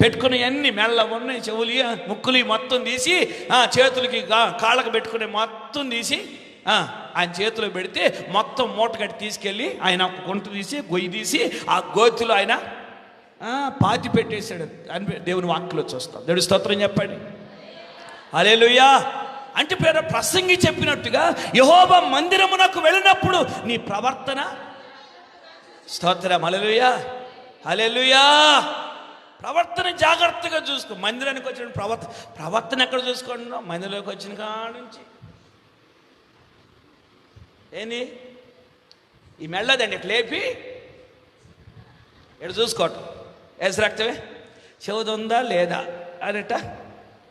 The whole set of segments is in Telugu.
పెట్టుకునే అన్ని మెల్ల ఉన్నాయి, చెవులు ముక్కులు మొత్తం తీసి చేతులకి కాళ్ళకు పెట్టుకునే మొత్తం తీసి ఆయన చేతిలో పెడితే మొత్తం మూట కట్టి తీసుకెళ్ళి ఆయన గుంట తీసి గొయ్యి తీసి ఆ గోతిలో ఆయన పాతి పెట్టేశాడు అని దేవుని వాక్యలో చూస్తాం. దేవుడి స్తోత్రం చెప్పండి. హల్లెలూయా. అంటే పేరు ప్రసంగి చెప్పినట్టుగా యెహోవా మందిరమునకు వెళ్ళినప్పుడు నీ ప్రవర్తన, స్తోత్రం, హల్లెలూయా హల్లెలూయా, ప్రవర్తన జాగ్రత్తగా చూసుకో. మందిరానికి వచ్చిన ప్రవర్తన ఎక్కడ చూసుకుంటున్నావు? మందిరంలోకి వచ్చిన కాడ నుంచి ఏంది ఈ మెళ్ళదండి ఇట్లా లేపి ఇక్కడ చూసుకోవటం, ఏసు రక్తమే, చెవుది ఉందా లేదా అనిట,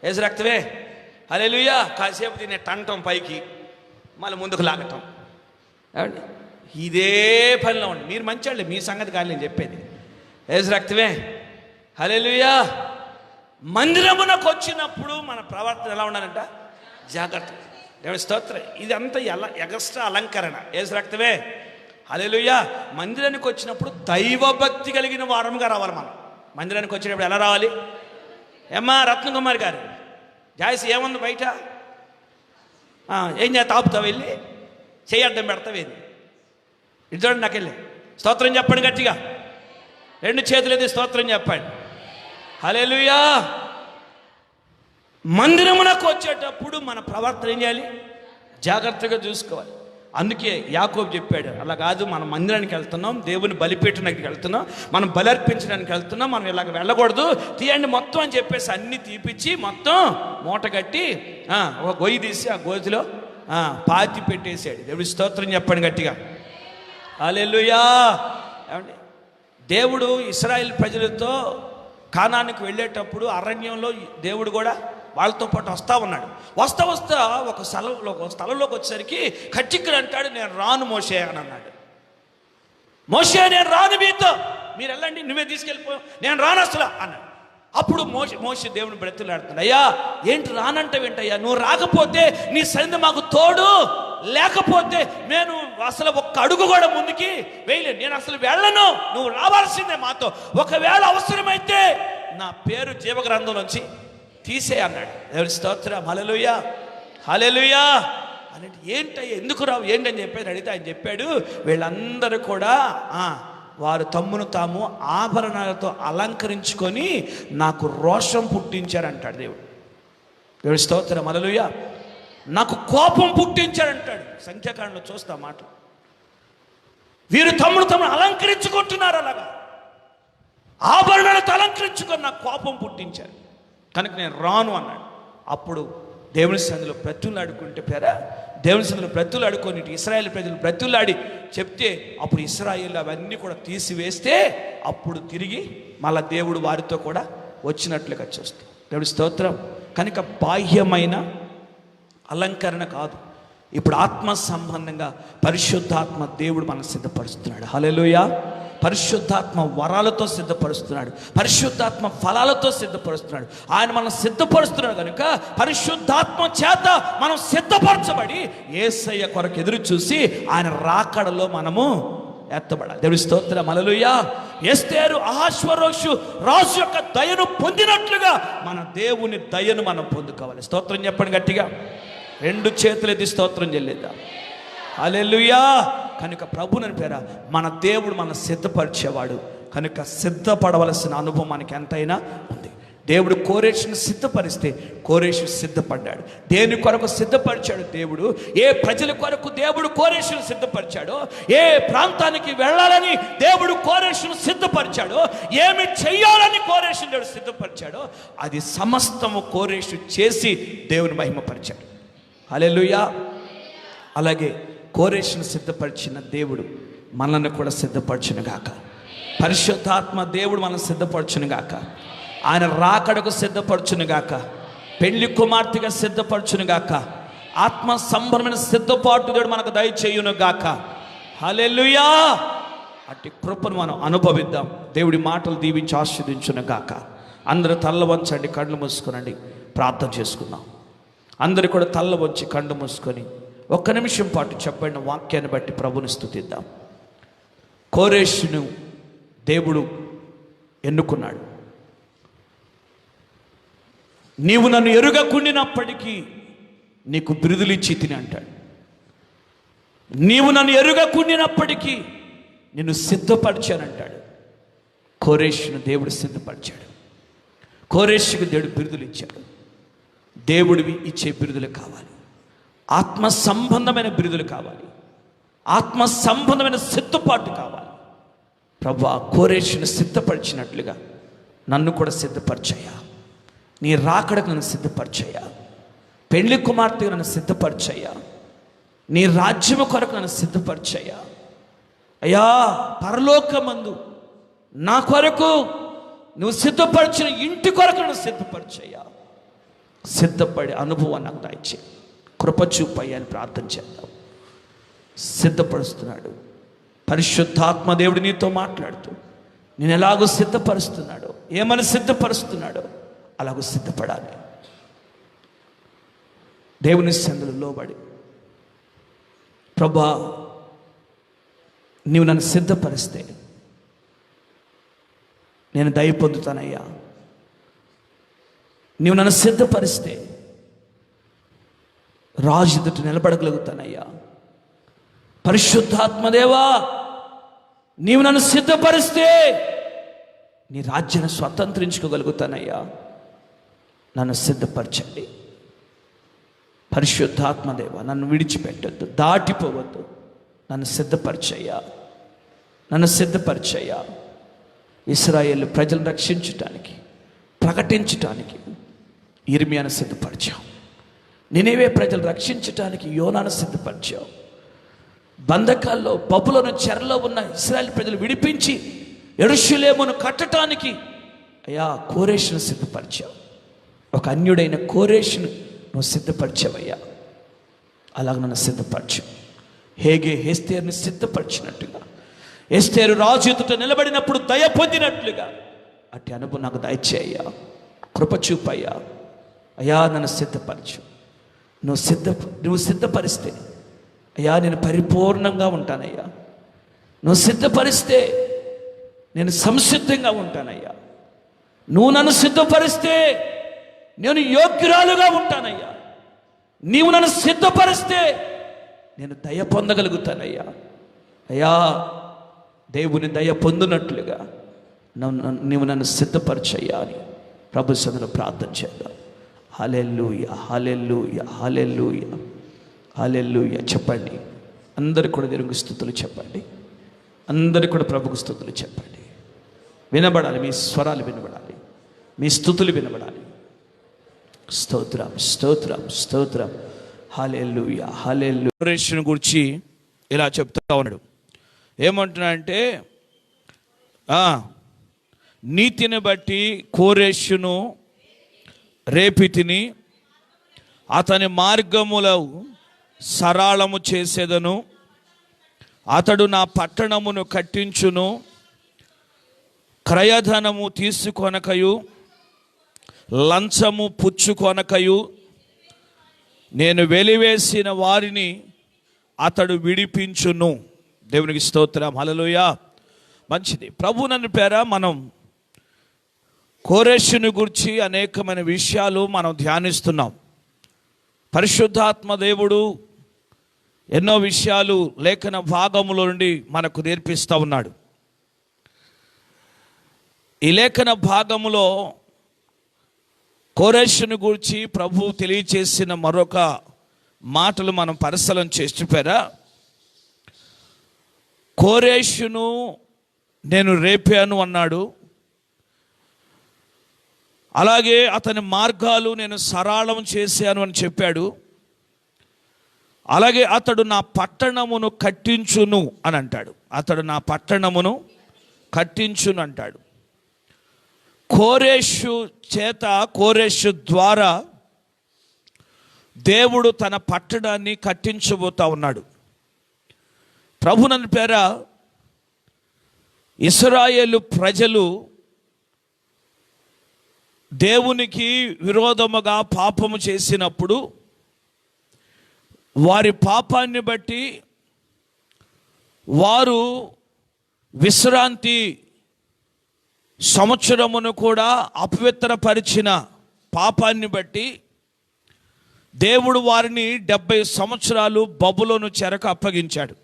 ఏసు రక్తమే, హల్లెలూయా. కాసేపు దీన్ని టంటం పైకి మళ్ళీ ముందుకు లాగటం. ఇదే పనిలో ఉండి మీరు మంచి మీ సంగతి కాదు నేను చెప్పేది. ఏసు రక్తమే, హల్లెలూయా. మందిరమునకు వచ్చినప్పుడు మన ప్రవర్తన ఎలా ఉండాలంట? జాగ్రత్త. దేవుని స్తోత్రం. ఇదంతా ఎగస్ట్రా అలంకరణ. ఏసు రక్తమే, హల్లెలూయా. మందిరానికి వచ్చినప్పుడు దైవభక్తి కలిగిన వారముగా రావాలి. మనం మందిరానికి వచ్చినప్పుడు ఎలా రావాలి? ఏమ్మా రత్నకుమారి గారు, జాయిస్ ఏముంది బయట? ఏం చేస్తా? ఆపుతావు, వెళ్ళి చేయడ్డం పెడతావు, ఏది ఇటు చూడండి, నాకు వెళ్ళి స్తోత్రం చెప్పండి గట్టిగా, రెండు చేతులు ఎత్తి స్తోత్రం చెప్పండి. హల్లెలూయా. మందిరమునకు వచ్చేటప్పుడు మన ప్రవర్తన ఏం చేయాలి? జాగ్రత్తగా చూసుకోవాలి. అందుకే యాకోబు చెప్పాడు, అలా కాదు, మనం మందిరానికి వెళ్తున్నాం, దేవుని బలిపీఠానికి వెళ్తున్నాం, మనం బలర్పించడానికి వెళ్తున్నాం, మనం ఇలాగ వెళ్ళకూడదు, తీయండి మొత్తం అని చెప్పేసి అన్ని తీపిచ్చి మొత్తం మూట కట్టి ఒక గొయ్యి తీసి ఆ గోతిలో పాతి పెట్టేశాడు. దేవుడి స్తోత్రం చెప్పండి గట్టిగా, హల్లెలూయా. ఏమండి, దేవుడు ఇశ్రాయేల్ ప్రజలతో కానానికి వెళ్ళేటప్పుడు అరణ్యంలో దేవుడు కూడా వాళ్ళతో పాటు వస్తూ ఉన్నాడు. వస్తా ఒక స్థలంలోకి వచ్చేసరికి ఖచ్చితంగా అంటాడు, నేను రాను మోషే అని అన్నాడు. మోషే నేను రాను, మీతో మీరు వెళ్ళండి, నువ్వే తీసుకెళ్ళిపోయావు, నేను రాను అసలు అన్నాడు. అప్పుడు మోషే దేవుని బ్రతులాడుతున్నాడు, అయ్యా ఏంటి రానంటే ఏంటయ్యా, నువ్వు రాకపోతే నీ సన్నిధి మాకు తోడు లేకపోతే నేను అసలు ఒక్క అడుగు కూడా ముందుకి వేయలేను, నేను అసలు వెళ్ళను, నువ్వు రావాల్సిందే మాతో, ఒకవేళ అవసరమైతే నా పేరు జీవగ్రంథంలోంచి తీసే అన్నాడు. దేవుని స్తోత్రం, హల్లెలూయా హల్లెలూయా. అంటే ఏంటయ్యా ఎందుకు రావు ఏంటని చెప్పేది అడిగితే ఆయన చెప్పాడు, వీళ్ళందరూ కూడా వారు తమ్మును తాము ఆభరణాలతో అలంకరించుకొని నాకు రోషం పుట్టించారంటాడు దేవుడు. దేవుడి స్తోత్రం, హల్లెలూయా. నాకు కోపం పుట్టించాడంటాడు. సంఖ్యాకాండంలో చూస్తా మాట, వీరు తమ్మును తాము అలంకరించుకుంటున్నారు, అలాగా ఆభరణాలతో అలంకరించుకొని నాకు కోపం పుట్టించారు కనుక నేను రాను అన్నాడు. అప్పుడు దేవుని సన్నిధిలో బ్రతులాడుకుంటే దేవుని సన్నిధిలో బ్రతులాడుకొని ఇశ్రాయేల్ ప్రజలు బ్రతులాడి చెప్తే అప్పుడు ఇశ్రాయేలు అవన్నీ కూడా తీసివేస్తే అప్పుడు తిరిగి మళ్ళా దేవుడు వారితో కూడా వచ్చినట్లుగా చూస్తాం. దేవుడి స్తోత్రం. కనుక బాహ్యమైన అలంకరణ కాదు, ఇప్పుడు ఆత్మ సంబంధంగా పరిశుద్ధాత్మ దేవుడు మనకు సిద్ధపరుస్తున్నాడు. హల్లెలూయా. పరిశుద్ధాత్మ వరాలతో సిద్ధపరుస్తున్నాడు, పరిశుద్ధాత్మ ఫలాలతో సిద్ధపరుస్తున్నాడు. ఆయన మనం సిద్ధపరుస్తున్నాడు కనుక పరిశుద్ధాత్మ చేత మనం సిద్ధపరచబడి యేసయ్య కొరకు ఎదురు చూసి ఆయన రాకడలో మనము ఎత్తబడాలి. దేవుడి స్తోత్రం, హల్లెలూయా. ఎస్తేరు అహష్వేరోషు రాజు యొక్క దయను పొందినట్లుగా మన దేవుని దయను మనం పొందుకోవాలి. స్తోత్రం చెప్పండి గట్టిగా, రెండు చేతులు ఎత్తి స్తోత్రం చెల్లిద్దాం. హల్లెలూయా. కనుక ప్రభుని పేర మన దేవుడు మన సిద్ధపరిచేవాడు కనుక సిద్ధపడవలసిన అనుభవం మనకి ఎంతైనా ఉంది. దేవుడు కోరేషును సిద్ధపరిస్తే కోరేషు సిద్ధపడ్డాడు. దేని కొరకు సిద్ధపరిచాడు దేవుడు, ఏ ప్రజల కొరకు దేవుడు కోరేషును సిద్ధపరిచాడో, ఏ ప్రాంతానికి వెళ్ళాలని దేవుడు కోరేషును సిద్ధపరిచాడో, ఏమి చెయ్యాలని కోరేషును దేవుడు సిద్ధపరిచాడో అది సమస్తము కోరేషు చేసి దేవుని మహిమపరిచాడు. హల్లెలూయా. అలాగే కోరేషును సిద్ధపరిచిన దేవుడు మనల్ని కూడా సిద్ధపరచును గాక. పరిశుద్ధాత్మ దేవుడు మనల్ని సిద్ధపరచును గాక. ఆయన రాకడకు సిద్ధపరచును గాక. పెళ్లి కుమార్తెగా సిద్ధపరచును గాక. ఆత్మ సంబంధమైన సిద్ధపాటు దేవుడు మనకు దయచేయును గాక. హల్లెలూయా. అట్టి కృపను మనం అనుభవిద్దాం. దేవుడి మాటలు దీవించి ఆశీర్వదించును గాక. అందరూ తల్ల వంచండి, కళ్ళు మూసుకునండి, ప్రార్థన చేసుకుందాం. అందరూ కూడా తల్ల వంచి కళ్ళు మూసుకొని ఒక్క నిమిషం పాటు చెప్పండి వాక్యాన్ని బట్టి ప్రభుని స్తుతిద్దాం. కోరేషును దేవుడు ఎన్నుకున్నాడు. నీవు నన్ను ఎరుగకుండినప్పటికీ నీకు బిరుదులు ఇచ్చి తిని అంటాడు. నీవు నన్ను ఎరుగకుండినప్పటికీ నిన్ను సిద్ధపరిచానంటాడు. కోరేషును దేవుడు సిద్ధపరిచాడు. కోరేషుకు దేవుడు బిరుదులు ఇచ్చాడు. దేవుడివి ఇచ్చే బిరుదులు కావాలి. ఆత్మ సంబంధమైన బిరుదులు కావాలి. ఆత్మ సంబంధమైన సిద్ధపాటు కావాలి. ప్రభువా, కోరేషును సిద్ధపరిచినట్లుగా నన్ను కూడా సిద్ధపరిచయ్యా. నీ రాకడకు నన్ను సిద్ధపరిచయ్యా. పెళ్లి కుమార్తెగా నన్ను సిద్ధపరిచయ్యా. నీ రాజ్యము కొరకు నన్ను సిద్ధపరిచయ్యా. అయ్యా, పరలోకమందు నా కొరకు నువ్వు సిద్ధపరిచిన ఇంటి కొరకు నన్ను సిద్ధపరిచయ్యా. సిద్ధపడే అనుభవం నాకు దయచేయి. కృప చూపయ్యా అని ప్రార్థన చేద్దాం. సిద్ధపరుస్తున్నాడు పరిశుద్ధాత్మ దేవుడు నీతో మాట్లాడుతూ. నేను ఎలాగో సిద్ధపరుస్తున్నాడో, ఏమని సిద్ధపరుస్తున్నాడో అలాగో సిద్ధపడాలి. దేవుని సందులో లోబడి, ప్రభా నీవు నన్ను సిద్ధపరిస్తే నేను దయ పొందుతానయ్యా. నీవు నన్ను సిద్ధపరిస్తే రాజు ఎదుట నిలబడగలుగుతానయ్యా. పరిశుద్ధాత్మదేవా, నీవు నన్ను సిద్ధపరిస్తే నీ రాజ్యాన్ని స్వతంత్రించుకోగలుగుతానయ్యా. నన్ను సిద్ధపరచండి. పరిశుద్ధాత్మదేవా, నన్ను విడిచిపెట్టద్దు, దాటిపోవద్దు. నన్ను సిద్ధపరచయ్యా. నన్ను సిద్ధపరచయ్యా. ఇశ్రాయేలు ప్రజలను రక్షించటానికి, ప్రకటించటానికి ఇర్మియాను సిద్ధపరిచావు. నినెవే ప్రజలు రక్షించటానికి యోనాను సిద్ధపరిచావు. బంధకాల్లో, బబులోను చెరలో ఉన్న ఇశ్రాయేలు ప్రజలు విడిపించి యెరూషలేమును కట్టడానికి అయ్యా కోరేషును సిద్ధపరిచావు. ఒక అన్యుడైన కోరేషును నువ్వు సిద్ధపరిచావయ్యా. అలాగ నన్ను సిద్ధపరచు. హెస్తేరుని సిద్ధపరిచినట్టుగా, ఎస్తేరు రాజు ఎదుట నిలబడినప్పుడు దయ పొందినట్లుగా అట్టి అనుభవం నాకు దయచేయ్యా. కృప చూపయ్యా. అయ్యా, నన్ను సిద్ధపరచు. నువ్వు సిద్ధపరిస్తే అయ్యా నేను పరిపూర్ణంగా ఉంటానయ్యా. నువ్వు సిద్ధపరిస్తే నేను సంసిద్ధంగా ఉంటానయ్యా. నువ్వు నన్ను సిద్ధపరిస్తే నేను యోగ్యురాలుగా ఉంటానయ్యా. నీవు నన్ను సిద్ధపరిస్తే నేను దయ పొందగలుగుతానయ్యా. అయ్యా, దేవుని దయ పొందినట్లుగా నీవు నన్ను సిద్ధపరచయ్యా అని ప్రభు సన్నిధిలో ప్రార్థన చేద్దాం. హల్లెలూయా, హల్లెలూయా, హల్లెలూయా, హల్లెలూయా. చెప్పండి అందరు కూడా దేవునికి స్తుతులు చెప్పండి. అందరు కూడా ప్రభుకు స్తుతులు చెప్పండి. వినబడాలి, మీ స్వరాలు వినబడాలి, మీ స్తుతులు వినబడాలి. స్తోత్రం, స్తోత్రం, స్తోత్రం. హల్లెలూయా, హల్లెలూయా. కోరేషును గురించి ఇలా చెప్తా ఉన్నాడు. ఏమంటున్నాడంటే, నీతిని బట్టి కోరేషును రేపితిని, అతని మార్గముల సరళము చేసేదను. అతడు నా పట్టణమును కట్టించును, క్రయధనము తీసుకొనకయు లంచము పుచ్చుకొనకయు నేను వెలివేసిన వారిని అతడు విడిపించును. దేవునికి స్తోత్రం, హల్లెలూయా. మంచిది. ప్రభు నన్ను పేర మనం కోరేషుని గురించి అనేకమైన విషయాలు మనం ధ్యానిస్తున్నాం. పరిశుద్ధాత్మ దేవుడు ఎన్నో విషయాలు లేఖన భాగములో నుండి మనకు నేర్పిస్తూ ఉన్నాడు. ఈ లేఖన భాగములో కోరేషుని గురించి ప్రభు తెలియచేసిన మరొక మాటలు మనం పరిశీలన చేసిపోయారా. కోరేషును నేను రేపాను అన్నాడు. అలాగే అతని మార్గాలు నేను సరళం చేశాను అని చెప్పాడు. అలాగే అతడు నా పట్టణమును కట్టించును అని అంటాడు. అతడు నా పట్టణమును కట్టించును అంటాడు. కోరేషు చేత, కోరేషు ద్వారా దేవుడు తన పట్టణాన్ని కట్టించబోతా ఉన్నాడు. ప్రభువుని పేర ఇశ్రాయేలు ప్రజలు దేవునికి విరోధముగా పాపము చేసినప్పుడు వారి పాపాన్ని బట్టి వారు విశ్రాంతి సంవత్సరమును కూడా అపవిత్రపరిచిన పాపాన్ని బట్టి దేవుడు వారిని 70 సంవత్సరాలు బబులోను చెరకు అప్పగించాడు.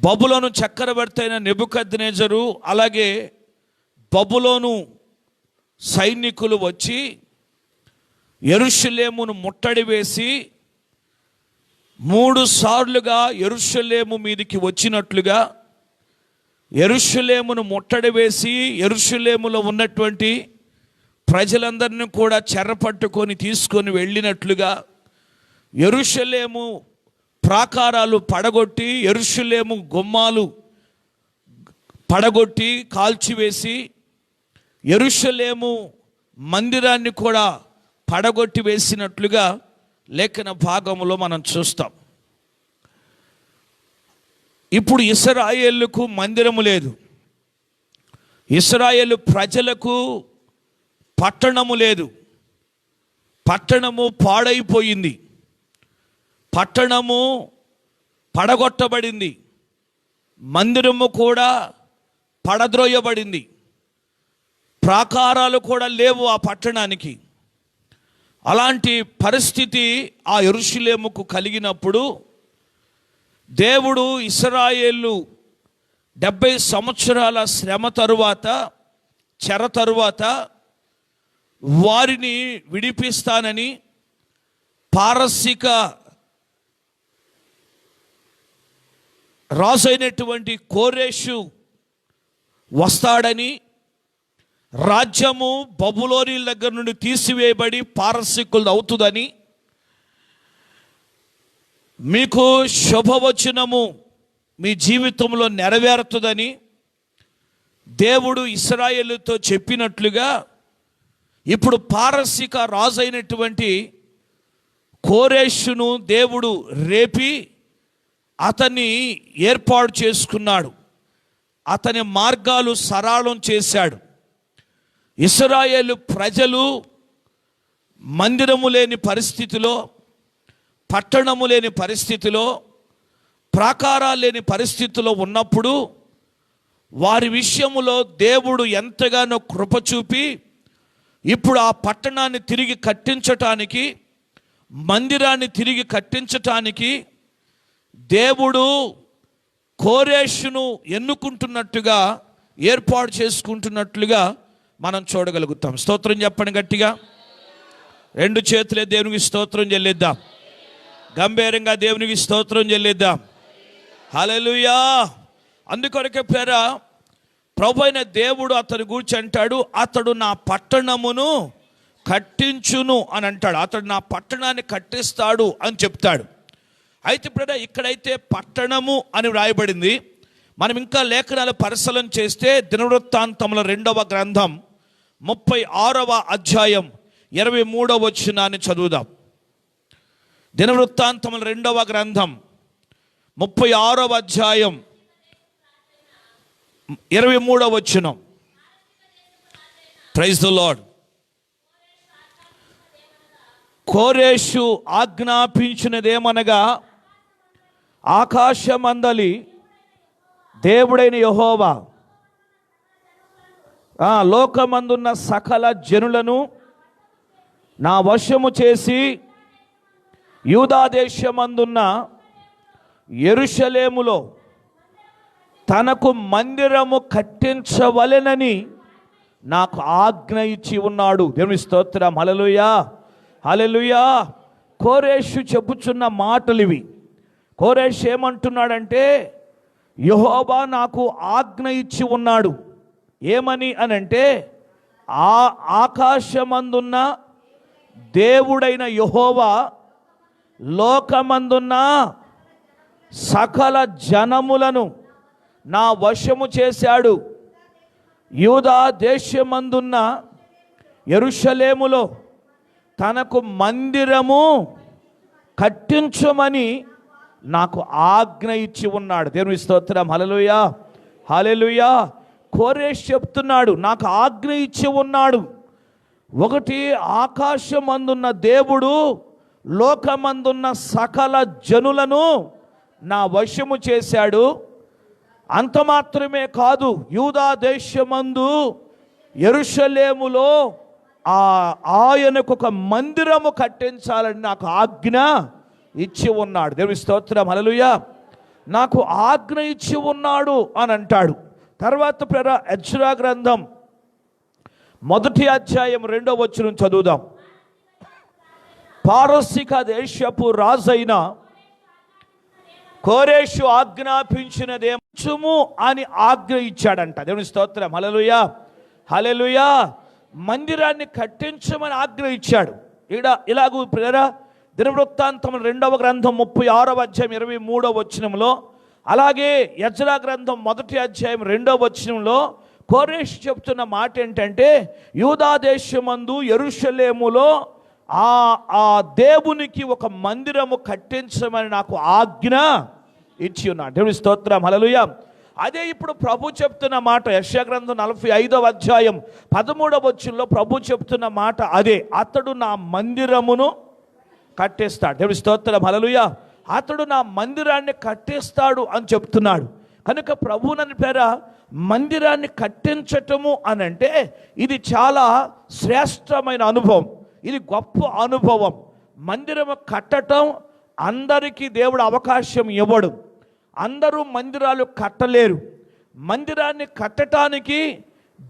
బబులోను చక్రవర్తి అయిన నెబుకద్నెజరు అలాగే బబులోను సైనికులు వచ్చి యెరూషలేమును ముట్టడి వేసి 3 సార్లుగా యెరూషలేము మీదికి వచ్చినట్లుగా యెరూషలేమును ముట్టడి వేసి యెరూషలేములో ఉన్నటువంటి ప్రజలందరినీ కూడా చెరపట్టుకొని తీసుకొని వెళ్ళినట్లుగా యెరూషలేము ప్రాకారాలు పడగొట్టి యెరూషలేము గుమ్మాలు పడగొట్టి కాల్చివేసి యెరూషలేము మందిరాన్ని కూడా పడగొట్టి వేసినట్లుగా లేఖన భాగంలో మనం చూస్తాం. ఇప్పుడు ఇశ్రాయేలుకు మందిరము లేదు, ఇశ్రాయేలు ప్రజలకు పట్టణము లేదు, పట్టణము పాడైపోయింది, పట్టణము పడగొట్టబడింది, మందిరము కూడా పడద్రోయబడింది, ప్రాకారాలు కూడా లేవు ఆ పట్టణానికి. అలాంటి పరిస్థితి ఆ యెరూషలేముకు కలిగినప్పుడు దేవుడు ఇశ్రాయేలు 70 సంవత్సరాల శ్రమ తరువాత చెర తరువాత వారిని విడిపిస్తానని పారసీక రాజైనటువంటి కోరేషు వస్తాడని, రాజ్యము బబులోని దగ్గర నుండి తీసివేయబడి పారసీకులు అవుతుందని, మీకు శుభవచనము మీ జీవితంలో నెరవేరుతుందని దేవుడు ఇశ్రాయేలుతో చెప్పినట్లుగా ఇప్పుడు పారసీక రాజైనటువంటి కోరేషును దేవుడు రేపి అతన్ని ఏర్పాటు చేసుకున్నాడు, అతని మార్గాలు సరళం చేశాడు. ఇశ్రాయేలు ప్రజలు మందిరము లేని పరిస్థితిలో, పట్టణము లేని పరిస్థితిలో, ప్రాకారాలు లేని పరిస్థితిలో ఉన్నప్పుడు వారి విషయములో దేవుడు ఎంతగానో కృప చూపి ఇప్పుడు ఆ పట్టణాన్ని తిరిగి కట్టించటానికి, మందిరాన్ని తిరిగి కట్టించటానికి దేవుడు కోరేషును ఎన్నుకుంటున్నట్టుగా, ఏర్పాటు చేసుకుంటున్నట్లుగా మనం చూడగలుగుతాం. స్తోత్రం చెప్పండి గట్టిగా. 2 చేతులే దేవునికి స్తోత్రం చెల్లిద్దాం, గంభీరంగా దేవునికి స్తోత్రం చెల్లిద్దాం. హల్లెలూయా. అందుకొరకే పేర ప్రభువైన దేవుడు అతని గురించి అంటాడు, అతడు నా పట్టణమును కట్టించును అని అంటాడు. అతడు నా పట్టణాన్ని కట్టిస్తాడు అని చెప్తాడు. అయితే ఇప్పుడు ఇక్కడైతే పట్టణము అని వ్రాయబడింది. మనం ఇంకా లేఖనాలు పరిశీలన చేస్తే దినవృత్తాంతముల 2వ గ్రంథం 36వ అధ్యాయం 23వ వచనాన్ని చదువుదాం. దినవృత్తాంతముల 2వ గ్రంథం 36వ అధ్యాయం 23వ వచనం. Praise the Lord. కోరేషు ఆజ్ఞాపించినదేమనగా, ఆకాశమందలి దేవుడైన యెహోవా లోకమందున్న సకల జనులను నా వశము చేసి యూదా దేశమందున్న యెరూషలేములో తనకు మందిరము కట్టించవలెనని నాకు ఆజ్ఞ ఇచ్చి ఉన్నాడు. దేవుని స్తోత్రం. హల్లెలూయా, హల్లెలూయా. కోరేషు చెప్పుచున్న మాటలు ఇవి. కోరేషు ఏమంటున్నాడంటే, యెహోవా నాకు ఆజ్ఞ ఇచ్చి ఉన్నాడు. ఏమని అనంటే, ఆ ఆకాశమందున్న దేవుడైన యెహోవా లోకమందున్న సకల జనములను నా వశము చేశాడు. యూదా దేశమందున్న యెరూషలేములో తనకు మందిరము కట్టించమని నాకు ఆజ్ఞ ఇచ్చి ఉన్నాడు. దేవుని స్తోత్రం. హల్లెలూయా, హల్లెలూయా. కోరేషు చెప్తున్నాడు, నాకు ఆజ్ఞ ఇచ్చి ఉన్నాడు. ఒకటి, ఆకాశమందున్న దేవుడు లోకమందున్న సకల జనులను నా వశము చేశాడు. అంత మాత్రమే కాదు, యూదా దేశమందు యెరూషలేములో ఆయనకు ఒక మందిరము కట్టించాలని నాకు ఆజ్ఞ ఇచ్చి ఉన్నాడు. దేవుని స్తోత్రం, హల్లెలూయా. నాకు ఆజ్ఞ ఇచ్చి ఉన్నాడు అని అంటాడు. తర్వాత ఎజ్రా గ్రంథం 1వ అధ్యాయం 2వ వచనం చదువుదాం. పారసీక దేశపు రాజైన కోరేషు ఆజ్ఞాపించినదేమో అని ఆజ్ఞ ఇచ్చాడంట. దేవుని స్తోత్రం, హల్లెలూయా, హల్లెలూయా. మందిరాన్ని కట్టించమని ఆజ్ఞ ఇచ్చాడు. ఇలాగూ దినవృత్తాంతం 2వ గ్రంథం 36వ అధ్యాయం 23వ వచనంలో, అలాగే ఎజ్రా గ్రంథం 1వ అధ్యాయం 2వ వచనంలో కోరేషు చెప్తున్న మాట ఏంటంటే, యూదా దేశమందు యెరూషలేములో ఆ దేవునికి ఒక మందిరము కట్టించమని నాకు ఆజ్ఞ ఇచ్చి ఉన్నాడు. దేవుని స్తోత్రం, హల్లెలూయా. అదే ఇప్పుడు ప్రభు చెప్తున్న మాట. యెషయా గ్రంథం 45వ అధ్యాయం 13వ వచనంలో ప్రభు చెప్తున్న మాట అదే. అతడు నా మందిరమును కట్టేస్తాడు. దేవుని స్తోత్రం, హల్లెలూయా. అతడు నా మందిరాన్ని కట్టేస్తాడు అని చెప్తున్నాడు. కనుక ప్రభువుని మందిరాన్ని కట్టించటము అని అంటే ఇది చాలా శ్రేష్టమైన అనుభవం, ఇది గొప్ప అనుభవం. మందిరము కట్టడం అందరికీ దేవుడు అవకాశం ఇవ్వడు. అందరూ మందిరాలు కట్టలేరు. మందిరాన్ని కట్టడానికి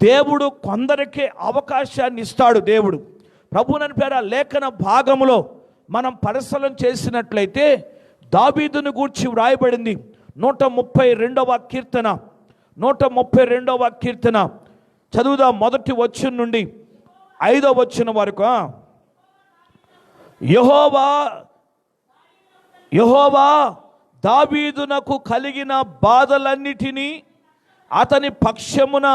దేవుడు కొందరికే అవకాశాన్ని ఇస్తాడు. దేవుడు ప్రభువుని లేఖన భాగములో మనం పరిశీలన చేసినట్లయితే దావీదును గూర్చి వ్రాయబడింది 132వ కీర్తన 132వ కీర్తన చదువుదాం. 1వ వచనం నుండి 5వ వచనం వరకు. యెహోవా దావీదునకు కలిగిన బాధలన్నిటినీ అతని పక్షమున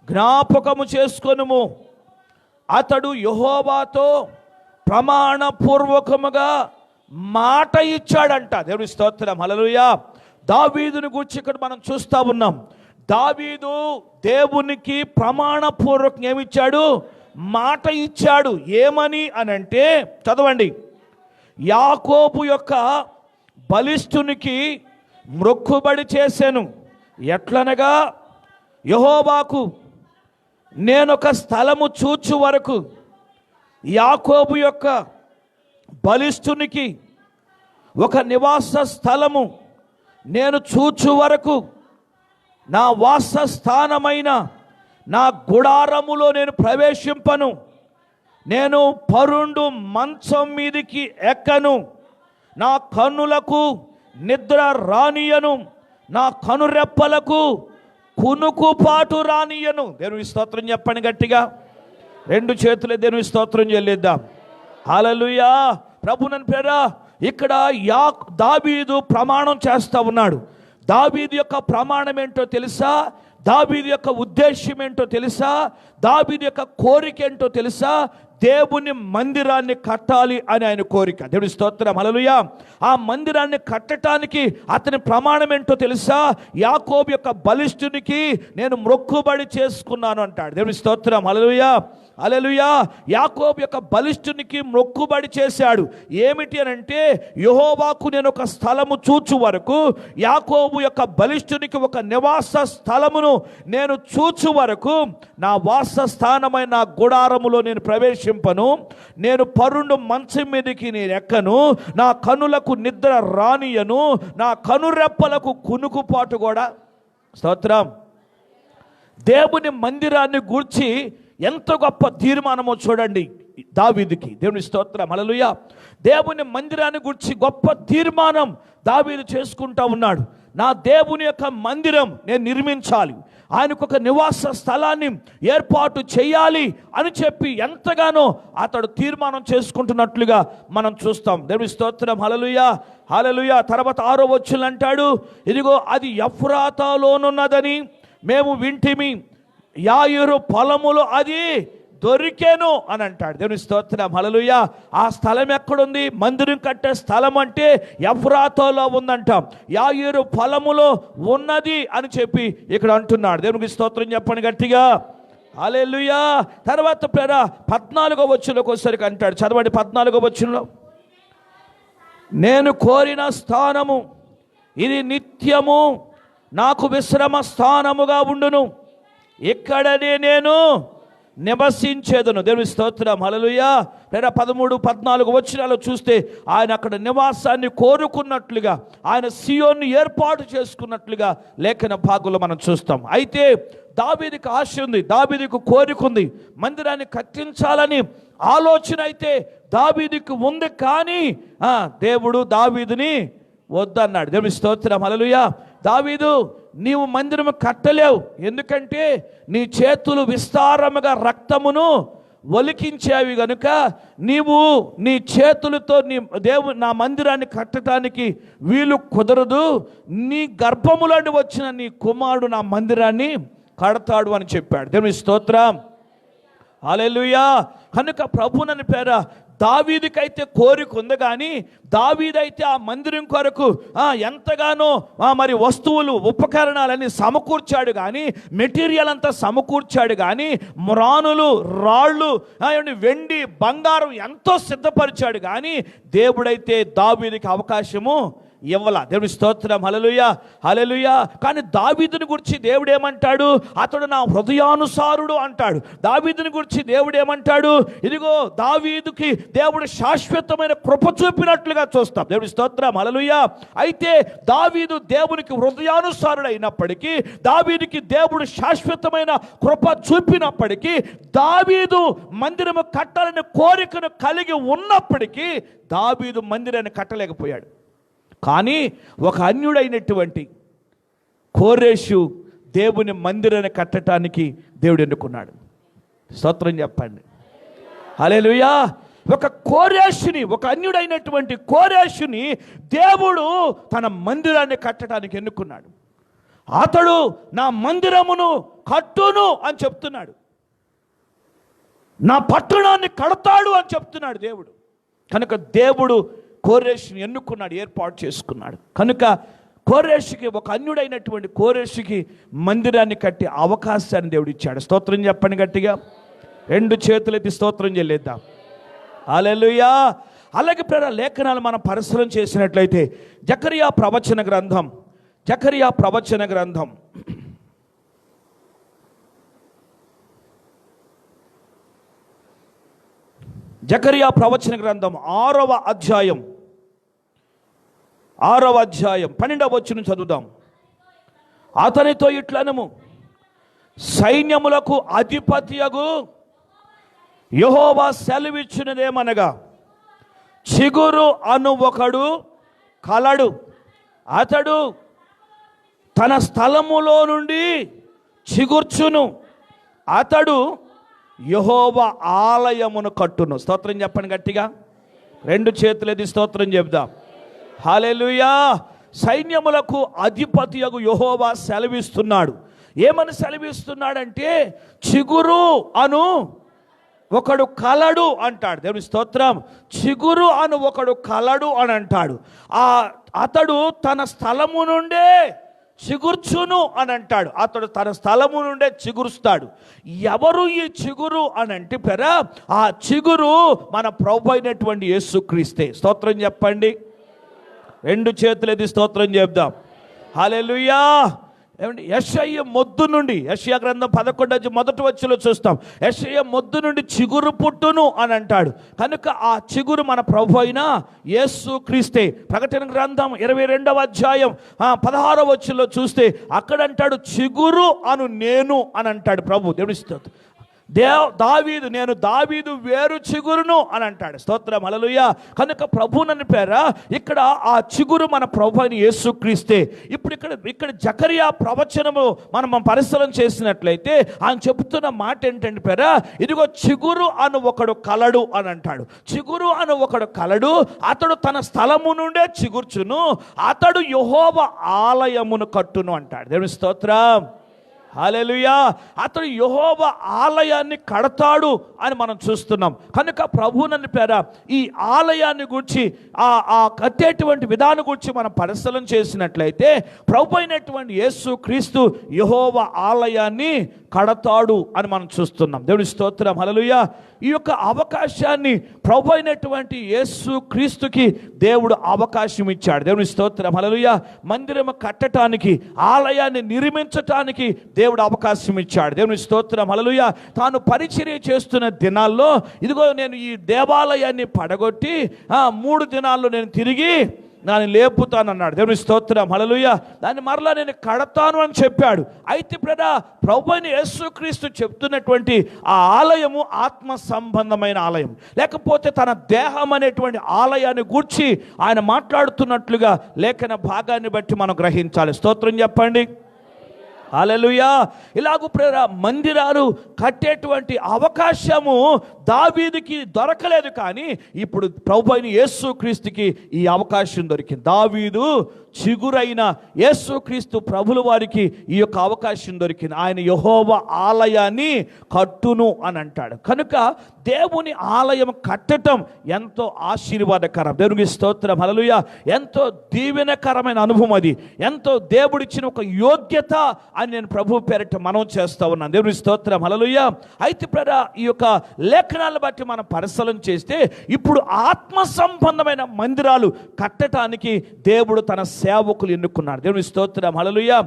జ్ఞాపకము చేసుకొనుము. అతడు యెహోవాతో ప్రమాణపూర్వకముగా మాట ఇచ్చాడంట. దేవుని స్తోత్రం, హల్లెలూయా. దావీదుని గురించి ఇక్కడ మనం చూస్తూ ఉన్నాం. దావీదు దేవునికి ప్రమాణపూర్వకంగా ఏమిచ్చాడు? మాట ఇచ్చాడు. ఏమని అనంటే చదవండి. యాకోబు యొక్క బలిష్ఠునికి మ్రొక్కుబడి చేశాను. ఎట్లనగా యెహోవాకు నేనొక స్థలము చూచు వరకు, యాకోబు యొక్క బలిష్ఠునికి ఒక నివాస స్థలము నేను చూచు వరకు నా వాసస్థానమైన నా గుడారములో నేను ప్రవేశింపను. నేను పరుండు మంచం మీదికి ఎక్కను. నా కన్నులకు నిద్ర రానియను. నా కనురెప్పలకు కునుకుపాటు రానియను. దేవుని స్తోత్రం చెప్పండి గట్టిగా. 2 చేతులే దేవుని స్తోత్రం చెల్లిద్దాం. హల్లెలూయా. ప్రభువుని ఇక్కడ దావీదు ప్రమాణం చేస్తూ ఉన్నాడు. దావీదు యొక్క ప్రమాణం ఏంటో తెలుసా? దావీదు యొక్క ఉద్దేశం ఏంటో తెలుసా? దావీదు యొక్క కోరిక ఏంటో తెలుసా? దేవుని మందిరాన్ని కట్టాలి అని ఆయన కోరిక. దేవుని స్తోత్రం, హల్లెలూయా. ఆ మందిరాన్ని కట్టడానికి అతని ప్రమాణం ఏంటో తెలుసా? యాకోబు యొక్క బలిష్ఠునికి నేను మ్రొక్కుబడి చేసుకున్నాను అంటాడు. దేవుని స్తోత్రం, హల్లెలూయా, హల్లెలూయా. యాకోబు యొక్క బలిష్ఠునికి మ్రొక్కుబడి చేశాడు. ఏమిటి అని అంటే, యెహోవాకు నేను ఒక స్థలము చూచు వరకు, యాకోబు యొక్క బలిష్ఠునికి ఒక నివాస స్థలమును నేను చూచు వరకు నా వాసస్థానమైన నా గుడారములో నేను ప్రవేశింపను. నేను పరుండు మంచం మీదకి నేను ఎక్కను. నా కనులకు నిద్ర రానియను. నా కనురెప్పలకు కునుకుపాటు కూడా. స్తోత్రం. దేవుని మందిరాన్ని గూర్చి ఎంత గొప్ప తీర్మానమో చూడండి దావీదుకి. దేవుని స్తోత్రం, హల్లెలూయా. దేవుని మందిరాన్ని గురించి గొప్ప తీర్మానం దావీదు చేసుకుంటా ఉన్నాడు. నా దేవుని యొక్క మందిరం నేను నిర్మించాలి, ఆయనకు ఒక నివాస స్థలాన్ని ఏర్పాటు చేయాలి అని చెప్పి ఎంతగానో అతడు తీర్మానం చేసుకుంటున్నట్లుగా మనం చూస్తాం. దేవుని స్తోత్రం, హల్లెలూయా, హల్లెలూయా. తర్వాత 6వ వచనం అంటాడు, ఇదిగో అది ఎఫ్రాతాలోనున్నదని మేము వింటిమి, యాయీరు పొలములో అది దొరికేను అని అంటాడు. దేవుని స్తోత్రం, హల్లెలూయా. ఆ స్థలం ఎక్కడుంది? మందిరం కట్టే స్థలం అంటే ఎఫ్రాతాలో ఉందంటాం. యాయీరు పొలములో ఉన్నది అని చెప్పి ఇక్కడ అంటున్నాడు. దేవునికి స్తోత్రం చెప్పండి గట్టిగా. హల్లెలూయా. తర్వాత 14వ వచనంలోకి వచ్చేసరికి అంటాడు, చదవండి 14వ వచనంలో, నేను కోరిన స్థానము ఇది నిత్యము నాకు విశ్రమ స్థానముగా ఉండును, ఇక్కడనే నేను నివసించేదను. దేవుని స్తోత్రం, హల్లెలూయా. 13-14 వచనాలు చూస్తే ఆయన అక్కడ నివాసాన్ని కోరుకున్నట్లుగా, ఆయన సియోన్ని ఏర్పాటు చేసుకున్నట్లుగా లేఖన భాగంలో మనం చూస్తాం. అయితే దావీదుకి ఆశ ఉంది, దావీదుకు కోరికుంది, మందిరాన్ని కట్టించాలని ఆలోచన అయితే దావీదుకు ఉంది. కానీ దేవుడు దావీదుని వద్దన్నాడు. దేవుని స్తోత్రం, హల్లెలూయా. దావీదు, నీవు మందిరము కట్టలేవు, ఎందుకంటే నీ చేతులు విస్తారముగా రక్తమును ఒలికించేవి గనుక నీవు నీ చేతులతో నా మందిరాన్ని కట్టడానికి వీలు కుదరదు. నీ గర్భములోని వచ్చిన నీ కుమారుడు నా మందిరాన్ని కడతాడు అని చెప్పాడు. దేవుని స్తోత్రం, హల్లెలూయా. కనుక ప్రభువుని పేర దావీదుకైతే కోరిక ఉంది, కానీ దావీదైతే ఆ మందిరం కొరకు ఎంతగానో మరి వస్తువులు ఉపకరణాలన్నీ సమకూర్చాడు, కానీ మెటీరియల్ అంతా సమకూర్చాడు, కానీ మ్రానులు రాళ్ళు వెండి బంగారం ఎంతో సిద్ధపరిచాడు, కానీ దేవుడైతే దావీదుకి అవకాశము ఇవ్వలా. దేవుడి స్తోత్రం, హల్లెలూయా, హల్లెలూయా. కానీ దావీదుని గురించి దేవుడు ఏమంటాడు? అతడు నా హృదయానుసారుడు అంటాడు. దావీదుని గురించి దేవుడు ఏమంటాడు? ఇదిగో దావీదుకి దేవుడు శాశ్వతమైన కృప చూపినట్లుగా చూస్తాం. దేవుడి స్తోత్రం, హల్లెలూయా. అయితే దావీదు దేవునికి హృదయానుసారుడు అయినప్పటికీ, దావీదుకి దేవుడు శాశ్వతమైన కృప చూపినప్పటికీ, దావీదు మందిరము కట్టాలని కోరికను కలిగి ఉన్నప్పటికీ దావీదు మందిరాన్ని కట్టలేకపోయాడు. కానీ ఒక అన్యుడైనటువంటి కోరేషు దేవుని మందిరాన్ని కట్టడానికి దేవుడు ఎన్నుకున్నాడు. స్తోత్రం చెప్పండి, హల్లెలూయా. ఒక కోరేషుని, ఒక అన్యుడైనటువంటి కోరేషుని దేవుడు తన మందిరాన్ని కట్టడానికి ఎన్నుకున్నాడు. అతడు నా మందిరమును కట్టును అని చెప్తున్నాడు, నా పట్టణాన్ని కడతాడు అని చెప్తున్నాడు దేవుడు. కనుక దేవుడు కోరేషుని ఎన్నుకున్నాడు, ఏర్పాటు చేసుకున్నాడు. కనుక కోరేషుకి, ఒక అన్యుడైనటువంటి కోరేషుకి మందిరాన్ని కట్టి అవకాశాన్ని దేవుడు ఇచ్చాడు. స్తోత్రం చెప్పండి గట్టిగా, 2 చేతులెత్తి స్తోత్రం చెల్లిద్దాం, హల్లెలూయా. అలాగే ప్రేర లేఖనాలు మనం పరిశీలన చేసినట్లయితే జకరియా ప్రవచన గ్రంథం, జకరియా ప్రవచన గ్రంథం 6వ అధ్యాయం 12వ వచనం చదువుదాం. అతనితో ఇట్లనము, సైన్యములకు అధిపతియగు యెహోవా సెలవిచ్చినదేమనగా, చిగురు అను ఒకడు కలడు, అతడు తన స్థలములో నుండి చిగుర్చును, అతడు యెహోవా ఆలయమును కట్టును. స్తోత్రం చెప్పండి గట్టిగా, 2 చేతులెత్తి స్తోత్రం చెప్దాం, హల్లెలూయా. సైన్యములకు అధిపతియగు యెహోవా సెలవిస్తున్నాడు. ఏమని సెలవిస్తున్నాడంటే, చిగురు అను ఒకడు కలడు అంటాడు. దేవుని స్తోత్రం. చిగురు అను ఒకడు కలడు అని అంటాడు. అతడు తన స్థలము నుండే చిగుర్చును అని అంటాడు. అతడు తన స్థలము నుండే చిగురుస్తాడు. ఎవరు ఈ చిగురు అని అంటే ఆ చిగురు మన ప్రభు అయినటువంటి యేసుక్రీస్తే. స్తోత్రం చెప్పండి, 2 చేతులెత్తి స్తోత్రం చెప్దాం, హల్లెలూయా. ఏమండి, యెషయా మొద్దు నుండి, యెషయా గ్రంథం 11 మొదటి వచనంలో చూస్తాం, యెషయా మొద్దు నుండి చిగురు పుట్టును అని అంటాడు. కనుక ఆ చిగురు మన ప్రభు అయిన యేసుక్రీస్తే. ప్రకటన గ్రంథం 22వ అధ్యాయం 16వ వచనంలో చూస్తే అక్కడ అంటాడు, చిగురు అను నేను అని అంటాడు ప్రభు. దేవుని స్తోత్రం. దావీదు, నేను దావీదు వేరు చిగురును అని అంటాడు. స్తోత్రం, హల్లెలూయా. కనుక ప్రభువునని పేర ఇక్కడ ఆ చిగురు మన ప్రభు అని యేసుక్రీస్తే. ఇప్పుడు ఇక్కడ జకరియా ప్రవచనము మనం పరిశీలన చేసినట్లయితే ఆయన చెబుతున్న మాట ఏంటంటే పేర, ఇదిగో చిగురు అను ఒకడు కలడు అని అంటాడు. చిగురు అను ఒకడు కలడు, అతడు తన స్థలము నుండే చిగుర్చును, అతడు యెహోవా ఆలయమును కట్టును అంటాడు. దేవుని స్తోత్రం, హల్లెలూయా. అతడు యెహోవా ఆలయాన్ని కడతాడు అని మనం చూస్తున్నాం. కనుక ప్రభువునని పేర ఈ ఆలయాన్ని గురించి, ఆ కట్టేటువంటి విధానం గురించి మనం పరిశీలన చేసినట్లయితే ప్రభు అయినటువంటి యేసుక్రీస్తు యెహోవా ఆలయాన్ని కడతాడు అని మనం చూస్తున్నాం. దేవుని స్తోత్రం, హల్లెలూయా. ఈ యొక్క అవకాశాన్ని ప్రభు అయినటువంటి యేసుక్రీస్తుకి దేవుడు అవకాశం ఇచ్చాడు. దేవుని స్తోత్రం, హల్లెలూయా. మందిరం కట్టడానికి, ఆలయాన్ని నిర్మించటానికి దేవుడు అవకాశం ఇచ్చాడు. దేవుని స్తోత్రం, హల్లెలూయా. తాను పరిచర్య చేస్తున్న దినాల్లో ఇదిగో నేను ఈ దేవాలయాన్ని పడగొట్టి 3 దినాల్లో నేను తిరిగి దాన్ని లేపుతానన్నాడు. దేవుని స్తోత్రం, హల్లెలూయా. దాన్ని మరలా నేను కడతాను అని చెప్పాడు. అయితే ప్రభువైన యేసుక్రీస్తు చెప్తున్నటువంటి ఆ ఆలయము ఆత్మ సంబంధమైన ఆలయం, లేకపోతే తన దేహం అనేటువంటి ఆలయాన్ని గూర్చి ఆయన మాట్లాడుతున్నట్లుగా లేఖన భాగాన్ని బట్టి మనం గ్రహించాలి. స్తోత్రం చెప్పండి, హల్లెలూయా. ఇలాగూ మందిరాలు కట్టేటువంటి అవకాశము దావీదుకి దొరకలేదు, కానీ ఇప్పుడు ప్రభువైన యేసుక్రీస్తుకి ఈ అవకాశం దొరికింది. దావీదు చిగురైన యేసుక్రీస్తు ప్రభుల వారికి ఈ యొక్క అవకాశం దొరికింది. ఆయన యెహోవా ఆలయాన్ని కట్టును అని అంటాడు. కనుక దేవుని ఆలయం కట్టడం ఎంతో ఆశీర్వాదకరం. దేవునికి స్తోత్రం, హల్లెలూయా. ఎంతో దీవెనకరమైన అనుభవం అది, ఎంతో దేవుడిచ్చిన ఒక యోగ్యత అని నేను ప్రభు పేరిట మనం చేస్తా ఉన్నాను. దేవునికి స్తోత్రం, హల్లెలూయా. అయితే ఈ యొక్క లేఖనాలను బట్టి మనం పరిశీలన చేస్తే ఇప్పుడు ఆత్మ సంబంధమైన మందిరాలు కట్టడానికి దేవుడు తన సేవకులు ఎన్నుకున్నాడు. దేవుని స్తోత్రం, హల్లెలూయా.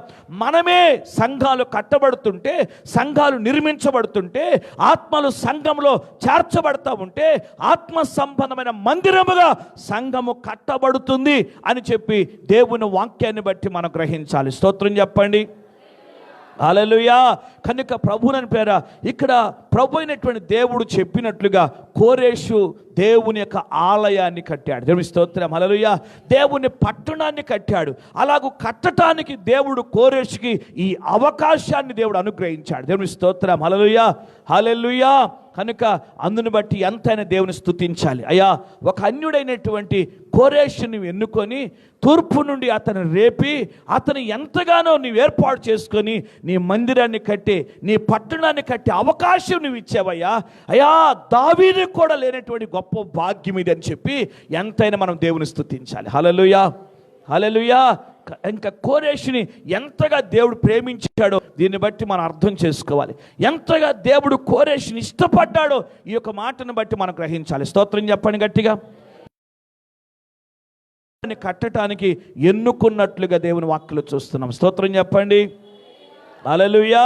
మనమే సంఘాలు కట్టబడుతుంటే, సంఘాలు నిర్మించబడుతుంటే, ఆత్మలు సంఘంలో చేర్చబడతా ఉంటే ఆత్మ సంబంధమైన మందిరముగా సంఘము కట్టబడుతుంది అని చెప్పి దేవుని వాక్యాన్ని బట్టి మనం గ్రహించాలి. స్తోత్రం చెప్పండి, హల్లెలూయా. కనుక ప్రభువుని పేర ఇక్కడ ప్రభు అయినటువంటి దేవుడు చెప్పినట్లుగా కోరేషు దేవుని యొక్క ఆలయాన్ని కట్టాడు. దేవుని స్తోత్రం, హల్లెలూయా. దేవుని పట్టణాన్ని కట్టాడు. అలాగూ కట్టడానికి దేవుడు కోరేషుకి ఈ అవకాశాన్ని దేవుడు అనుగ్రహించాడు. దేవుని స్తోత్రం, హల్లెలూయా, హల్లెలూయా. కనుక అందుని బట్టి ఎంతైనా దేవుని స్తుతించాలి. అయ్యా, ఒక అన్యుడైనటువంటి కోరేషుని ఎన్నుకొని తూర్పు నుండి అతను రేపి అతను ఎంతగానో నీవు ఏర్పాటు చేసుకొని నీ మందిరాన్ని కట్టి నీ పట్టణాన్ని కట్టి అవకాశం నువ్వు ఇచ్చావయ్యా. అయ్యా, దావీదుకు కూడా లేనటువంటి గొప్ప భాగ్యం ఇది అని చెప్పి ఎంతైనా మనం దేవుని స్తుతించాలి. హల్లెలూయా, హల్లెలూయా. ఇంకా కోరేషుని ఎంతగా దేవుడు ప్రేమించాడో దీన్ని బట్టి మనం అర్థం చేసుకోవాలి. ఎంతగా దేవుడు కోరేషుని ఇష్టపడ్డాడో ఈ యొక్క మాటను బట్టి మనం గ్రహించాలి. స్తోత్రం చెప్పండి గట్టిగా. కట్టడానికి ఎన్నుకున్నట్లుగా దేవుని వాక్యలో చూస్తున్నాం. స్తోత్రం చెప్పండి, హల్లెలూయా.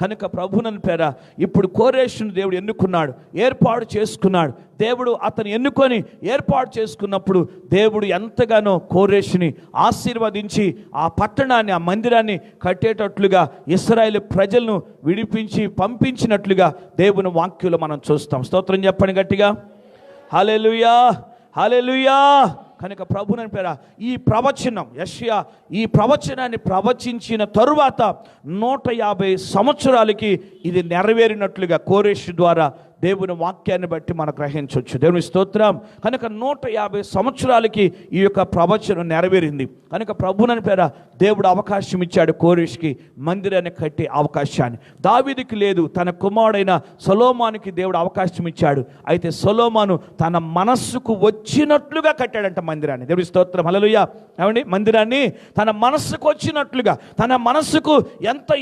కనుక ప్రభువుని పేర ఇప్పుడు కోరేషుని దేవుడు ఎన్నుకున్నాడు, ఏర్పాటు చేసుకున్నాడు. దేవుడు అతను ఎన్నుకొని ఏర్పాటు చేసుకున్నప్పుడు దేవుడు ఎంతగానో కోరేషుని ఆశీర్వదించి ఆ పట్టణాన్ని, ఆ మందిరాన్ని కట్టేటట్లుగా ఇశ్రాయేలు ప్రజలను విడిపించి పంపించినట్లుగా దేవుని వాక్యంలో మనం చూస్తాం. స్తోత్రం చెప్పండి గట్టిగా, హల్లెలూయా, హల్లెలూయా. కనుక ప్రభువుని పేర ఈ ప్రవచనం యెషయా ఈ ప్రవచనాన్ని ప్రవచించిన తరువాత 150 సంవత్సరాలకి ఇది నెరవేరినట్లుగా కోరేషు ద్వారా దేవుని వాక్యాన్ని బట్టి మనం గ్రహించవచ్చు. దేవుని స్తోత్రం. కనుక 150 సంవత్సరాలకి ఈ యొక్క ప్రవచనం నెరవేరింది. కనుక ప్రభువుని పేర దేవుడు అవకాశం ఇచ్చాడు కోరేషుకి మందిరాన్ని కట్టే అవకాశాన్ని. దావీదుకి లేదు, తన కుమారుడైన సొలొమోనుకి దేవుడు అవకాశం ఇచ్చాడు. అయితే సొలొమోను తన మనస్సుకు వచ్చినట్లుగా కట్టాడంట మందిరాన్ని. దేవుని స్తోత్రం, హల్లెలూయా. ఏమండి, మందిరాన్ని తన మనస్సుకు వచ్చినట్లుగా, తన మనస్సుకు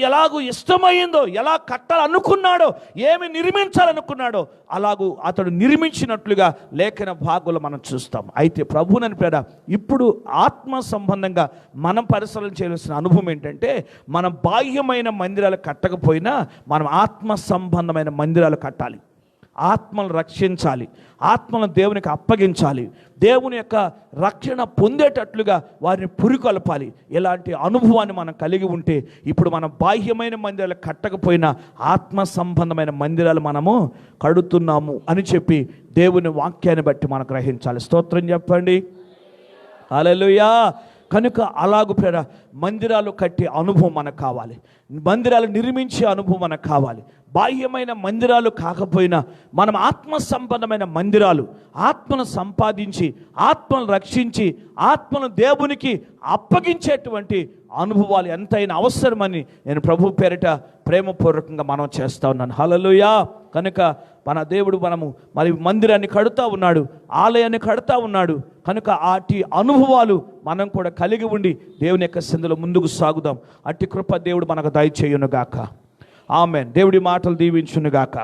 ఎలాగూ ఇష్టమైందో, ఎలా కట్టాలనుకున్నాడో, ఏమి నిర్మించాలనుకున్నాడో అలాగూ అతడు నిర్మించినట్లుగా లేఖన భాగంలో మనం చూస్తాం. అయితే ప్రభువుని పేర ఇప్పుడు ఆత్మ సంబంధంగా మనం పరిశీలన చేయాల్సిన అనుభవం ఏంటంటే, మనం బాహ్యమైన మందిరాలు కట్టకపోయినా మనం ఆత్మ సంబంధమైన మందిరాలు కట్టాలి. ఆత్మను రక్షించాలి, ఆత్మలను దేవునికి అప్పగించాలి, దేవుని యొక్క రక్షణ పొందేటట్లుగా వారిని పురికొల్పాలి. ఇలాంటి అనుభవాన్ని మనం కలిగి ఉంటే ఇప్పుడు మనం బాహ్యమైన మందిరాలు కట్టకపోయినా ఆత్మ సంబంధమైన మందిరాలు మనము కడుతున్నాము అని చెప్పి దేవుని వాక్యాన్ని బట్టి మనం గ్రహించాలి. స్తోత్రం చెప్పండి, హల్లెలూయా. కనుక అలాగు పేర మందిరాలు కట్టే అనుభవం మనకు కావాలి, మందిరాలు నిర్మించే అనుభవం మనకు కావాలి. బాహ్యమైన మందిరాలు కాకపోయినా మనం ఆత్మ సంబంధమైన మందిరాలు, ఆత్మను సంపాదించి, ఆత్మను రక్షించి, ఆత్మను దేవునికి అప్పగించేటువంటి అనుభవాలు ఎంతైనా అవసరమని నేను ప్రభు పేరిట ప్రేమపూర్వకంగా మనం చేస్తూ ఉన్నాను. హల్లెలూయా. కనుక మన దేవుడు మరి మందిరాన్ని కడుతూ ఉన్నాడు, ఆలయాన్ని కడుతూ ఉన్నాడు. కనుక అట్టి అనుభవాలు మనం కూడా కలిగి ఉండి దేవుని యొక్క సంధిలో ముందుకు సాగుదాం. అట్టి కృప దేవుడు మనకు దయచేయునుగాక. ఆమేన్. దేవుడి మాటలు దీవించునుగాక.